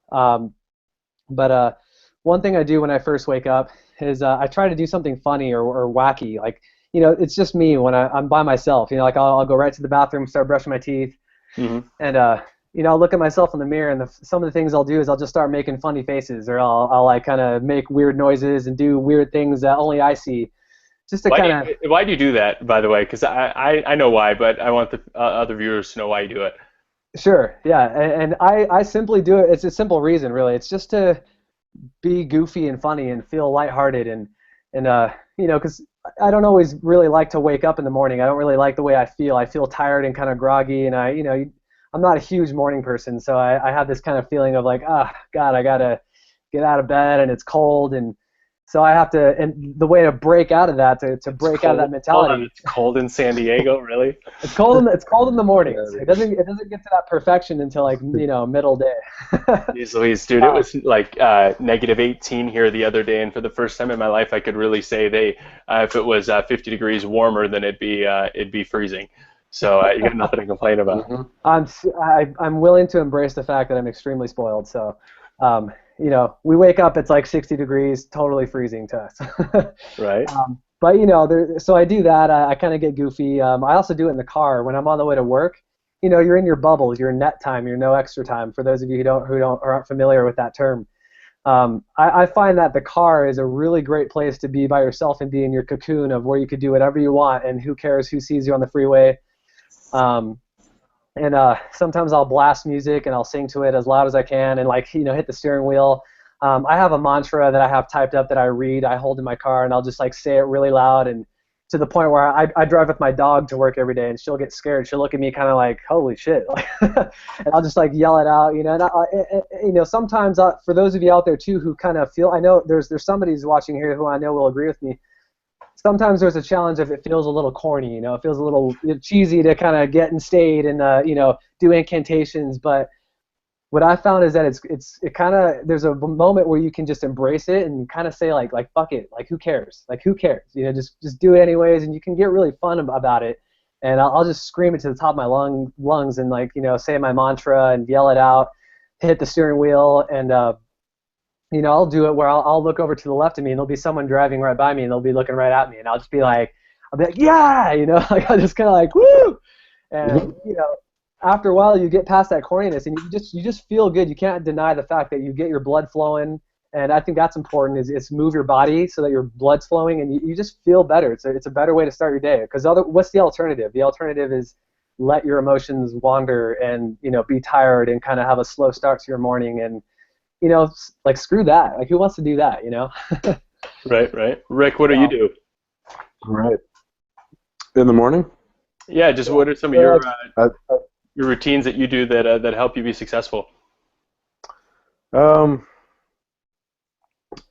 but one thing I do when I first wake up is I try to do something funny or wacky. Like it's just me when I'm by myself. Like I'll go right to the bathroom, start brushing my teeth, and I'll look at myself in the mirror, and some of the things I'll do is I'll just start making funny faces, or I'll like kind of make weird noises and do weird things that only I see. just to kind of. Why do you do that, by the way? Because I know why, but I want the other viewers to know why you do it. Sure, yeah, and I simply do it. It's a simple reason, really. It's just to be goofy and funny and feel lighthearted and because I don't always really like to wake up in the morning. I don't really like the way I feel. I feel tired and kind of groggy, and I'm not a huge morning person, so I have this kind of feeling of like, God, I gotta get out of bed and it's cold, and so I have to. And the way to break out of that, to break out of that mentality. Hold on, it's cold in San Diego, really? It's cold in the mornings. It doesn't get to that perfection until like middle day. Jeez Louise, dude, it was like -18 here the other day, and for the first time in my life, I could really say if it was 50 degrees warmer, then it'd be freezing. So you got nothing to complain about. I'm willing to embrace the fact that I'm extremely spoiled. So, we wake up, it's like 60 degrees, totally freezing to us. Right. But so I do that. I kind of get goofy. I also do it in the car when I'm on the way to work. You're in your bubbles, your net time, your no extra time. For those of you who aren't familiar with that term, I find that the car is a really great place to be by yourself and be in your cocoon of where you could do whatever you want, and who cares who sees you on the freeway. Sometimes I'll blast music and I'll sing to it as loud as I can and hit the steering wheel. I have a mantra that I have typed up that I hold in my car, and I'll just say it really loud, and to the point where I drive with my dog to work every day, and she'll get scared. She'll look at me kind of like, holy shit, and I'll just yell it out, And sometimes for those of you out there too who kind of feel, I know there's somebody who's watching here who I know will agree with me. Sometimes there's a challenge if it feels a little corny, it feels a little cheesy to kind of get and stayed and do incantations, but what I found is that it kind of, there's a moment where you can just embrace it and kind of say like fuck it, who cares, who cares, just do it anyways, and you can get really fun about it. And I'll just scream it to the top of my lungs and say my mantra and yell it out, hit the steering wheel, and I'll do it where I'll look over to the left of me and there'll be someone driving right by me and they'll be looking right at me, and I'll be like yeah, I'll just kind of woo, and after a while you get past that corniness and you just feel good. You can't deny the fact that you get your blood flowing, and I think that's important. Is move your body so that your blood's flowing and you just feel better. It's a better way to start your day, because what's the alternative? The alternative is let your emotions wander and be tired and kind of have a slow start to your morning, and screw that. Who wants to do that, Right. Rick, what do you do? Right. In the morning? Yeah, just what are some of your routines that you do that help you be successful?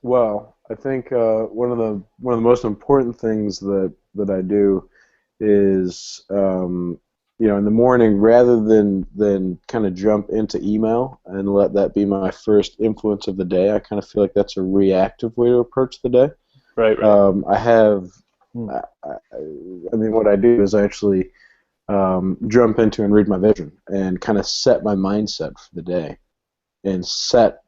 Well, I think one of the most important things that I do is in the morning, rather than kind of jump into email and let that be my first influence of the day, I kind of feel like that's a reactive way to approach the day. Right. What I do is I actually jump into and read my vision and kind of set my mindset for the day and set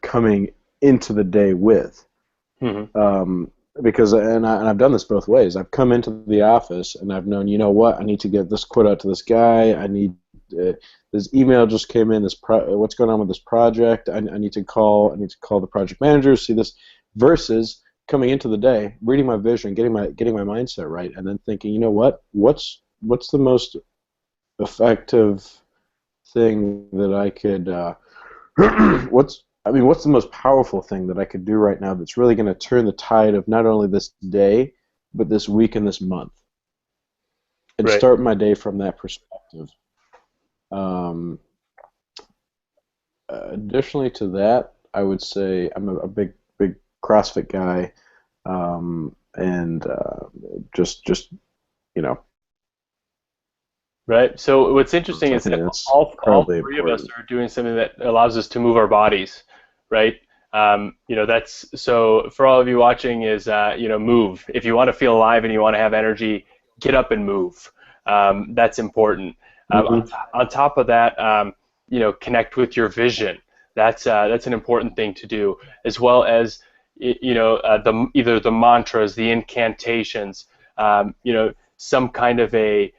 coming into the day with. Mm-hmm. Because I've done this both ways. I've come into the office and I've known, I need to get this quote out to this guy. I need this email just came in. What's going on with this project? I need to call the project manager, see this. Versus coming into the day, reading my vision, getting my mindset right, and then thinking, what's the most effective thing that I could what's the most powerful thing that I could do right now that's really going to turn the tide of not only this day, but this week and this month? And right. Start my day from that perspective. Additionally to that, I would say I'm a big CrossFit guy, just. Right. So what's interesting is that all three of us are doing something that allows us to move our bodies, right? That's so for all of you watching is move. If you want to feel alive and you want to have energy, get up and move. That's important. On top of that, connect with your vision. That's an important thing to do, as well as either the mantras, the incantations, some kind of a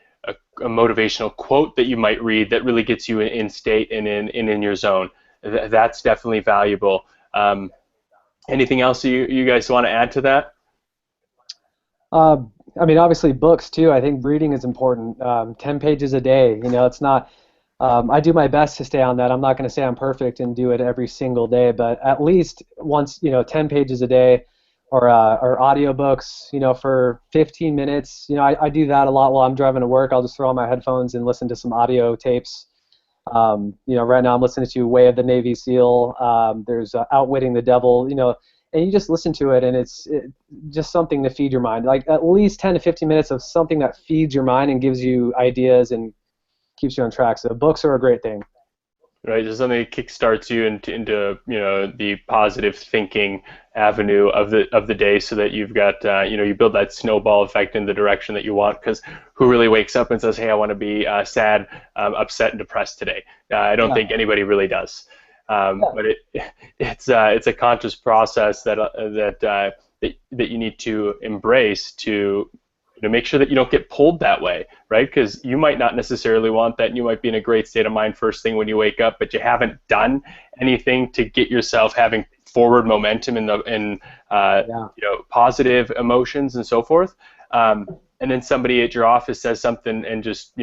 motivational quote that you might read that really gets you in state and in your zone. That's definitely valuable. Anything else you guys want to add to that? Uh, I mean, obviously books too. I think reading is important. 10 pages a day. It's not. I do my best to stay on that. I'm not going to say I'm perfect and do it every single day, but at least once, 10 pages a day, or audiobooks, for 15 minutes. I do that a lot while I'm driving to work. I'll just throw on my headphones and listen to some audio tapes. Right now I'm listening to Way of the Navy SEAL. There's Outwitting the Devil. And you just listen to it, and it's just something to feed your mind. Like at least 10 to 15 minutes of something that feeds your mind and gives you ideas and keeps you on track. So books are a great thing. Right, just something that kickstarts you into the positive thinking avenue of the day, so that you've got you build that snowball effect in the direction that you want. Because who really wakes up and says, "Hey, I want to be sad, upset, and depressed today"? I don't Yeah. think anybody really does. Yeah. But it's a conscious process that you need to embrace to make sure that you don't get pulled that way, right? Because you might not necessarily want that, and you might be in a great state of mind first thing when you wake up, but you haven't done anything to get yourself having forward momentum in Yeah. positive emotions and so forth. And then somebody at your office says something and just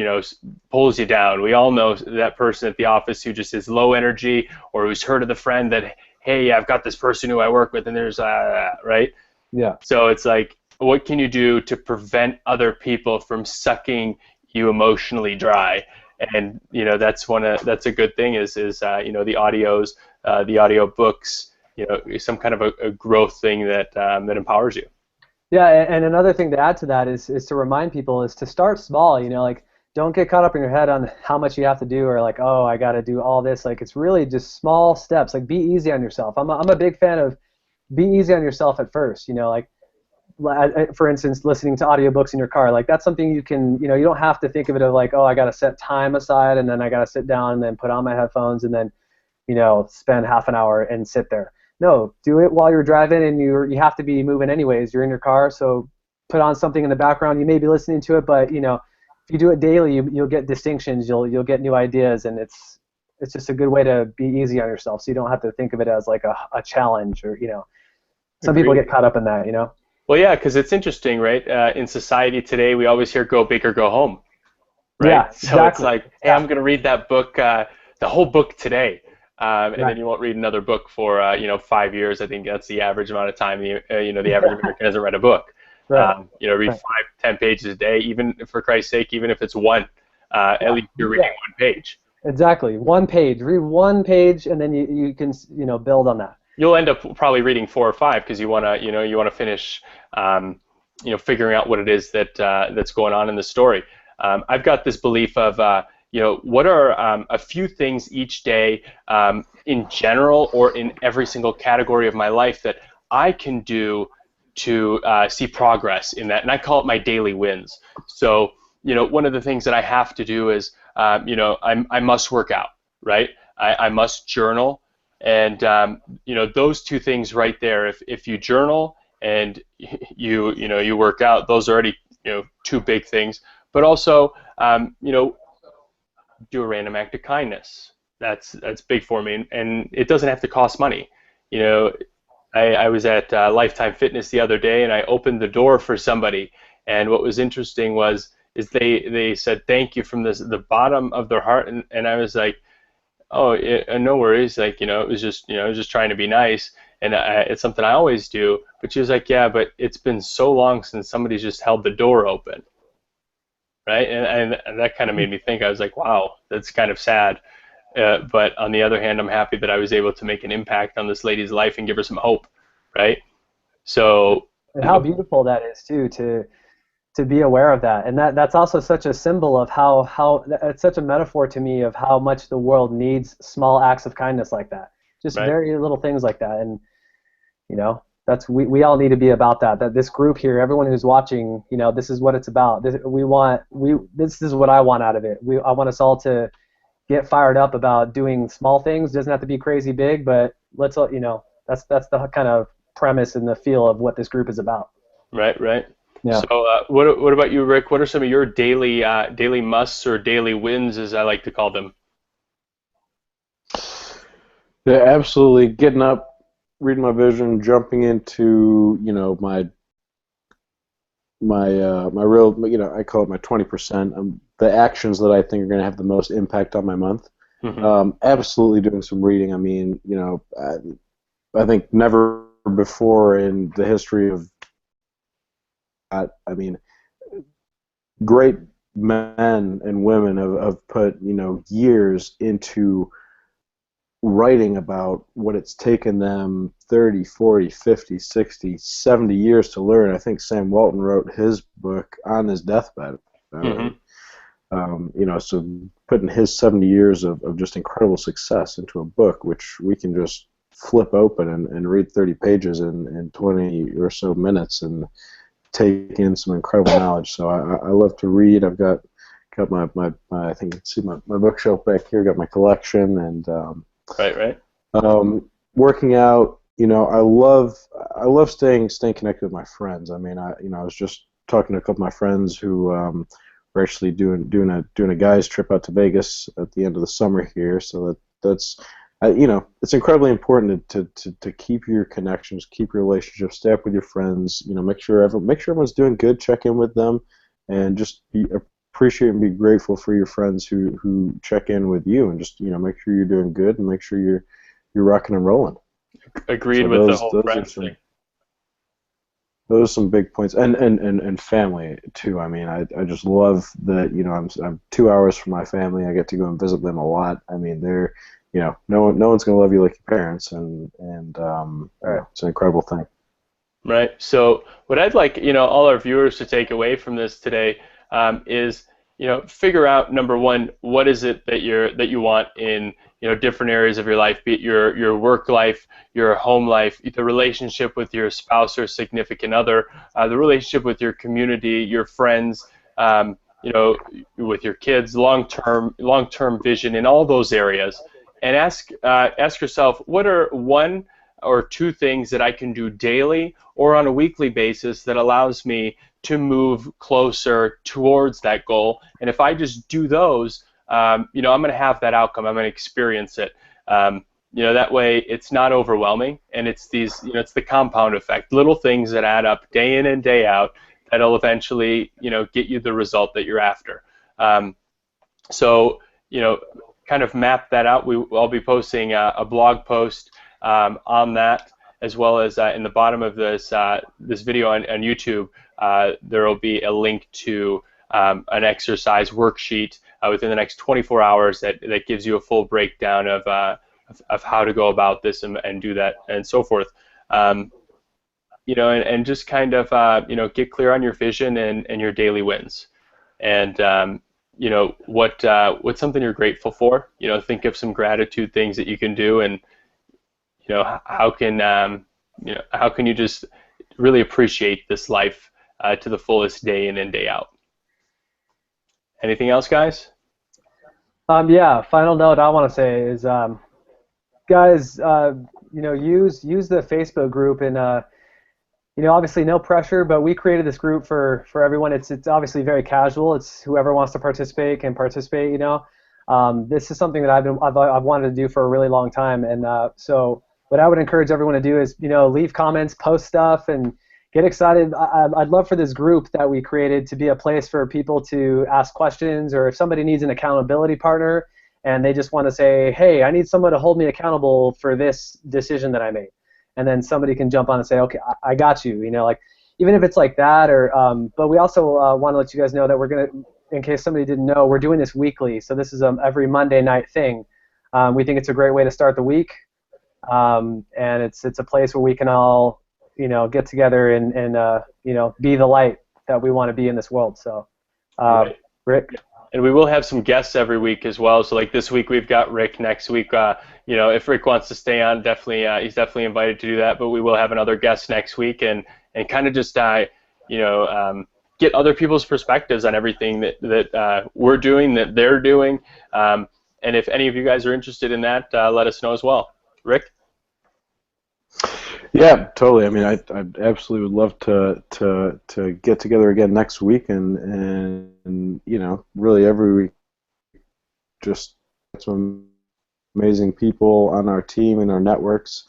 pulls you down. We all know that person at the office who just is low energy, or who's heard of the friend that, hey, I've got this person who I work with, and there's right. Yeah. So it's like, what can you do to prevent other people from sucking you emotionally dry? And that's that's a good thing is the audios, the audio books, some kind of a growth thing that empowers you. Yeah, and another thing to add to that is to remind people is to start small. Like don't get caught up in your head on how much you have to do, or like, oh, I got to do all this. Like it's really just small steps. Like be easy on yourself. I'm a big fan of be easy on yourself at first. Like for instance, listening to audiobooks in your car. Like that's something you can, you don't have to think of it of like, oh, I got to set time aside and then I got to sit down and then put on my headphones and then, spend half an hour and sit there. No, do it while you're driving, and you have to be moving anyways. You're in your car, so put on something in the background. You may be listening to it, but if you do it daily, you'll get distinctions. You'll get new ideas, and it's just a good way to be easy on yourself, so you don't have to think of it as like a challenge or Some people get caught up in that. Well, yeah, because it's interesting, right? In society today, we always hear "go big or go home," right? Yeah, So exactly. it's like, hey, I'm going to read that book, the whole book today. And Right. then you won't read another book for 5 years. I think that's the average amount of time the average American hasn't read a book. Right. Read Right. 5, 10 pages a day, even for Christ's sake, even if it's one. At least you're reading one page. Exactly. One page. Read one page, and then you can build on that. You'll end up probably reading 4 or 5 because you want to finish figuring out what it is that's going on in the story. I've got this belief of what are a few things each day in general or in every single category of my life that I can do to see progress in that, and I call it my daily wins. So one of the things that I have to do is I must work out, right? I must journal, and those two things right there. If you journal and you work out, those are already two big things. But also do a random act of kindness. That's big for me, and it doesn't have to cost money. I was at Lifetime Fitness the other day, and I opened the door for somebody, and what was interesting is they said thank you from the bottom of their heart, and I was like, oh, no worries, like it was just trying to be nice, and it's something I always do. But she was like, yeah, but it's been so long since somebody's just held the door open. Right, and that kind of made me think. I was like, wow, that's kind of sad. But on the other hand, I'm happy that I was able to make an impact on this lady's life and give her some hope, right? So, And how beautiful that is too, to be aware of that. And that's also such a symbol of how it's such a metaphor to me of how much the world needs small acts of kindness like that. Just right. very little things like that. And that's we all need to be about that. That this group here, everyone who's watching, this is what it's about. This is what I want out of it. I want us all to get fired up about doing small things. It doesn't have to be crazy big, but let's that's the kind of premise and the feel of what this group is about. Right. Yeah. So what about you, Rick? What are some of your daily musts or daily wins, as I like to call them? Yeah, absolutely. Getting up reading my vision, jumping into, you know, my real, you know, I call it my 20%, the actions that I think are going to have the most impact on my month. Absolutely doing some reading. I mean, you know, I think never before in the history of, I mean, great men and women have put, you know, years into writing about what it's taken them 30, 40, 50, 60, 70 years to learn. I think Sam Walton wrote his book on his deathbed. You know, so putting his 70 years of just incredible success into a book, which we can just flip open and read 30 pages in 20 or so minutes and take in some incredible knowledge. So I love to read. I've got my I think you can see my bookshelf back here. Got my collection and Right. Working out. You know, I love staying connected with my friends. I mean, I was just talking to a couple of my friends who we're actually doing a guys trip out to Vegas at the end of the summer here. So that's you know, it's incredibly important to keep your connections, keep your relationships, stay up with your friends. You know, make sure everyone's doing good. Check in with them, and just appreciate and be grateful for your friends who check in with you, and just, you know, make sure you're doing good and make sure you're rocking and rolling. Agreed with the whole friends thing. Those are some big points, and family too. I mean, I just love that, you know, I'm 2 hours from my family. I get to go and visit them a lot. I mean, they're, you know, no one's gonna love you like your parents, and it's an incredible thing. Right. So what I'd like, you know, all our viewers to take away from this today is, you know, figure out, number one, what is it that you want in, you know, different areas of your life, be it your work life, your home life, the relationship with your spouse or significant other, the relationship with your community, your friends, you know, with your kids, long-term vision in all those areas, and ask yourself, what are one or two things that I can do daily or on a weekly basis that allows me to move closer towards that goal? And if I just do those, you know, I'm going to have that outcome. I'm going to experience it. You know, that way it's not overwhelming, and it's these, you know, it's the compound effect, little things that add up day in and day out that'll eventually, you know, get you the result that you're after. So, you know, kind of map that out. I'll be posting a blog post on that, as well as in the bottom of this video on YouTube, there will be a link to an exercise worksheet within the next 24 hours that gives you a full breakdown of how to go about this and do that and so forth. You know, and just kind of you know, get clear on your vision and your daily wins, and you know, what's something you're grateful for. You know, think of some gratitude things that you can do, and you know, how can you just really appreciate this life to the fullest day in and day out. Anything else, guys? Yeah, final note I want to say is, guys, you know, use the Facebook group, and you know, obviously no pressure, but we created this group for everyone. It's obviously very casual. It's whoever wants to participate can participate. You know, this is something that I've wanted to do for a really long time, and so what I would encourage everyone to do is, you know, leave comments, post stuff, and get excited. I'd love for this group that we created to be a place for people to ask questions, or if somebody needs an accountability partner and they just want to say, hey, I need someone to hold me accountable for this decision that I made. And then somebody can jump on and say, okay, I got you. You know, like, even if it's like that, or but we also want to let you guys know that we're going to, in case somebody didn't know, we're doing this weekly. So this is every Monday night thing. We think it's a great way to start the week. And it's a place where we can all, you know, get together and you know, be the light that we want to be in this world. So, Right. Rick. And we will have some guests every week as well. So like this week we've got Rick. Next week, you know, if Rick wants to stay on, definitely he's definitely invited to do that. But we will have another guest next week, and kind of just you know, get other people's perspectives on everything that we're doing, that they're doing. And if any of you guys are interested in that, let us know as well. Rick? Yeah, totally. I mean, I absolutely would love to get together again next week, and you know, really every week, just some amazing people on our team and our networks,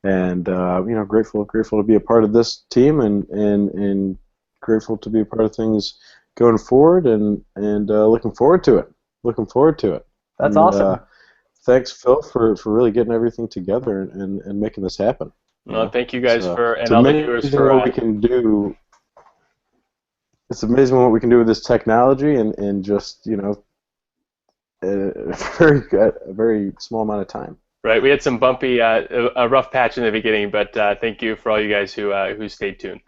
and you know, grateful to be a part of this team, and grateful to be a part of things going forward, and looking forward to it. Looking forward to it. That's And, awesome. thanks, Phil, for really getting everything together and making this happen. Well, thank you guys for, It's and all the viewers amazing for. what we can do. It's amazing what we can do with this technology, and just, you know, a very small amount of time. Right, we had some bumpy, a rough patch in the beginning, but thank you for all you guys who stayed tuned.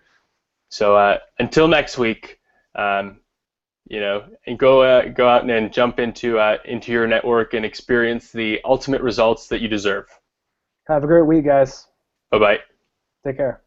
So until next week, you know, and go out and jump into your network and experience the ultimate results that you deserve. Have a great week, guys. Bye bye. Take care.